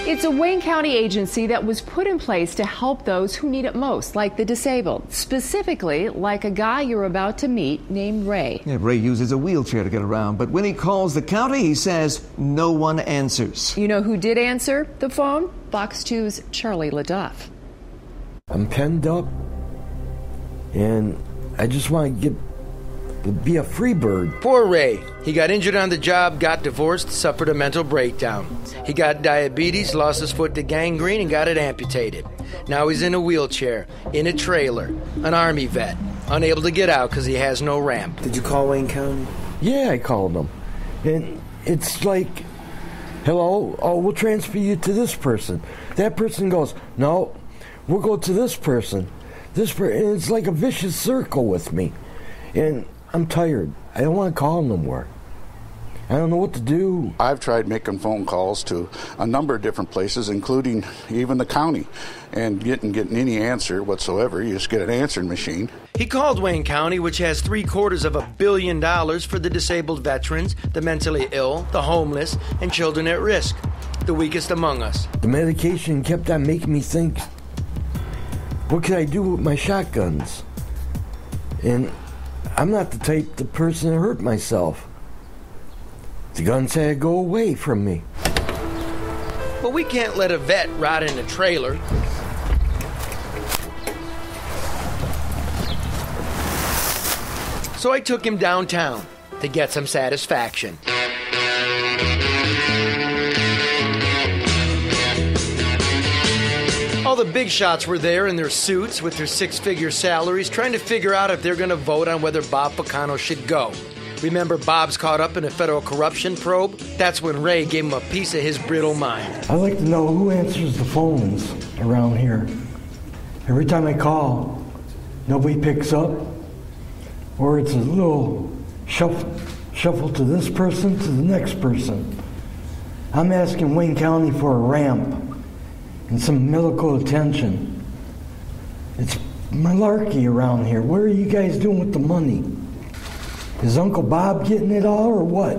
It's a Wayne County agency that was put in place to help those who need it most, like the disabled, specifically like a guy you're about to meet named Ray. Yeah, Ray uses a wheelchair to get around, but when he calls the county, he says no one answers. You know who did answer the phone? Fox 2's Charlie LaDuff. I'm penned up, and I just want to be a free bird. Poor Ray. He got injured on the job, got divorced, suffered a mental breakdown. He got diabetes, lost his foot to gangrene, and got it amputated. Now he's in a wheelchair, in a trailer, an Army vet, unable to get out because he has no ramp. Did you call Wayne County? Yeah, I called them. And it's like, hello, oh, we'll transfer you to this person. That person goes, no, we'll go to this person. And it's like a vicious circle with me. And I'm tired. I don't want to call no more. I don't know what to do. I've tried making phone calls to a number of different places, including even the county, and getting any answer whatsoever. You just get an answering machine. He called Wayne County, which has $750 million for the disabled veterans, the mentally ill, the homeless, and children at risk, the weakest among us. The medication kept on making me think, what can I do with my shotguns? And I'm not the person that hurt myself. The guns had to go away from me. But we can't let a vet rot in a trailer. So I took him downtown to get some satisfaction. All the big shots were there in their suits with their six-figure salaries, trying to figure out if they're going to vote on whether Bob Picano should go. Remember Bob's caught up in a federal corruption probe? That's when Ray gave him a piece of his brittle mind. I'd like to know who answers the phones around here. Every time I call, nobody picks up, or it's a little shuffle to this person, to the next person. I'm asking Wayne County for a ramp and some medical attention. It's malarkey around here. What are you guys doing with the money? Is Uncle Bob getting it all or what?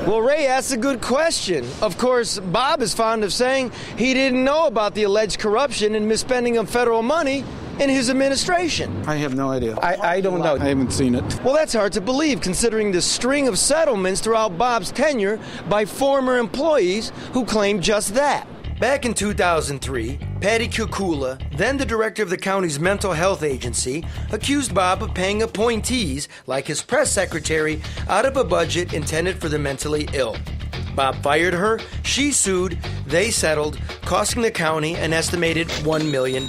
Well, Ray asked a good question. Of course, Bob is fond of saying he didn't know about the alleged corruption and misspending of federal money in his administration. I have no idea. I don't know. I haven't seen it. Well, that's hard to believe considering the string of settlements throughout Bob's tenure by former employees who claimed just that. Back in 2003, Patty Kukula, then the director of the county's mental health agency, accused Bob of paying appointees, like his press secretary, out of a budget intended for the mentally ill. Bob fired her, she sued, they settled, costing the county an estimated $1 million.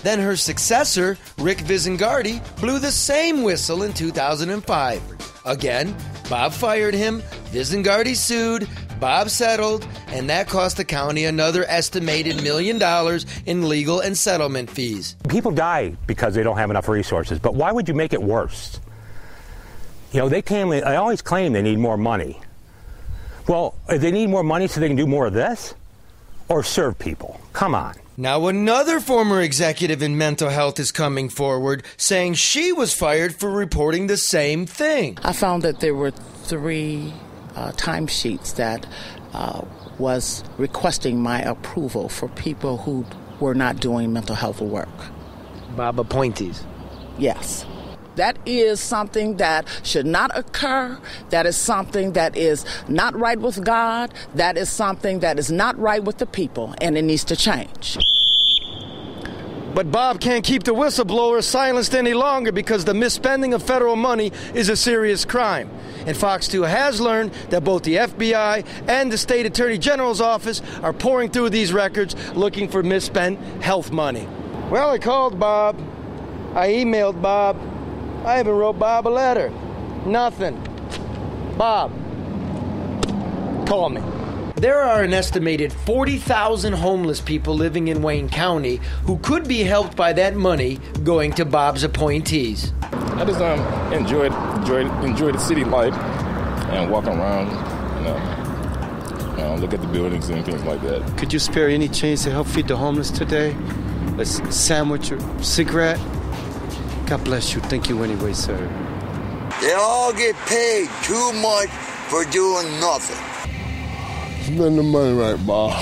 Then her successor, Rick Visengardi, blew the same whistle in 2005. Again, Bob fired him, Visengardi sued, Bob settled, and that cost the county another estimated $1 million in legal and settlement fees. People die because they don't have enough resources, but why would you make it worse? You know, they always claim they need more money. Well, they need more money so they can do more of this? Or serve people? Come on. Now another former executive in mental health is coming forward, saying she was fired for reporting the same thing. I found that there were 3 timesheets that was requesting my approval for people who were not doing mental health work. Bob appointees. Yes. That is something that should not occur. That is something that is not right with God. That is something that is not right with the people, and it needs to change. But Bob can't keep the whistleblower silenced any longer because the misspending of federal money is a serious crime. And Fox 2 has learned that both the FBI and the State Attorney General's office are pouring through these records looking for misspent health money. Well, I called Bob. I emailed Bob. I even wrote Bob a letter. Nothing. Bob, call me. There are an estimated 40,000 homeless people living in Wayne County who could be helped by that money going to Bob's appointees. I just enjoy the city life and walk around, look at the buildings and things like that. Could you spare any change to help feed the homeless today? A sandwich or cigarette? God bless you. Thank you anyway, sir. They all get paid too much for doing nothing. spend the money right, Bob.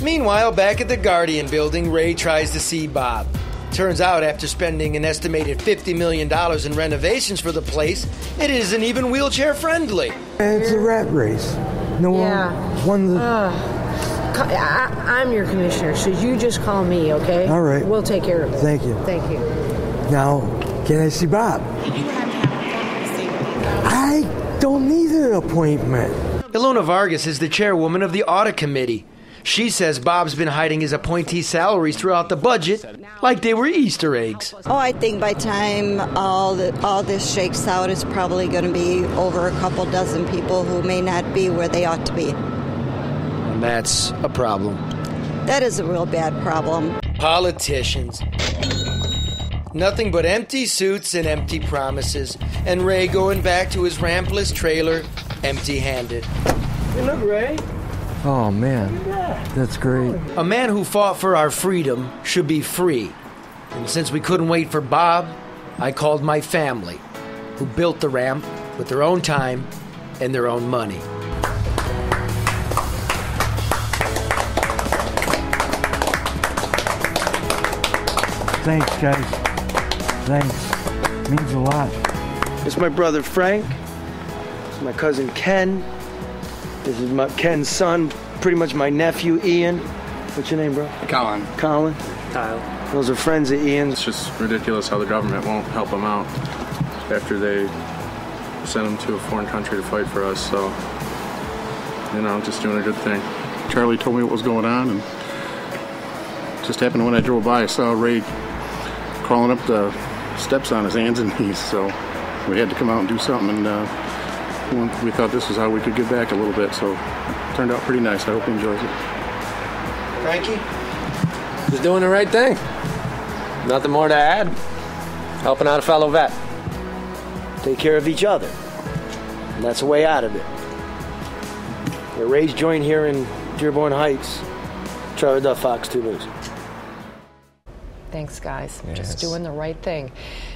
Meanwhile, back at the Guardian building, Ray tries to see Bob. Turns out, after spending an estimated $50 million in renovations for the place, it isn't even wheelchair-friendly. It's a rat race. No one won the... I'm your commissioner, so you just call me, okay? All right. We'll take care of it. Thank you. Thank you. Now, can I see Bob? I don't need an appointment. Ilona Vargas is the chairwoman of the audit committee. She says Bob's been hiding his appointee salaries throughout the budget like they were Easter eggs. Oh, I think by time all this shakes out, it's probably going to be over a couple dozen people who may not be where they ought to be. And that's a problem. That is a real bad problem. Politicians. Nothing but empty suits and empty promises. And Ray going back to his rampless trailer empty-handed. Hey, look, Ray. Oh, man. That's great. A man who fought for our freedom should be free. And since we couldn't wait for Bob, I called my family, who built the ramp with their own time and their own money. Thanks, guys. Thanks. Means a lot. It's my brother Frank. It's my cousin Ken. This is Ken's son, pretty much my nephew Ian. What's your name, bro? Colin. Colin? Kyle. Those are friends of Ian's. It's just ridiculous how the government won't help them out after they sent them to a foreign country to fight for us. So, just doing a good thing. Charlie told me what was going on, and it just happened when I drove by. I saw Ray crawling up the steps on his hands and knees, so we had to come out and do something, and we thought this was how we could give back a little bit, so it turned out pretty nice. I hope he enjoys it. Frankie? Just doing the right thing. Nothing more to add. Helping out a fellow vet. Take care of each other. And that's a way out of it. The Ray's joint here in Dearborn Heights. Trevor Duff, Fox 2 News. Thanks, guys. Yes. Just doing the right thing.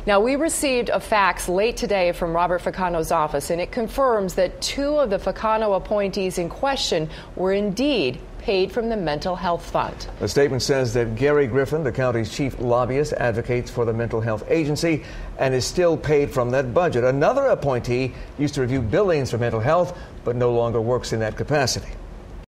Now, we received a fax late today from Robert Ficano's office, and it confirms that 2 of the Ficano appointees in question were indeed paid from the Mental Health Fund. The statement says that Gary Griffin, the county's chief lobbyist, advocates for the Mental Health Agency and is still paid from that budget. Another appointee used to review billings for mental health, but no longer works in that capacity.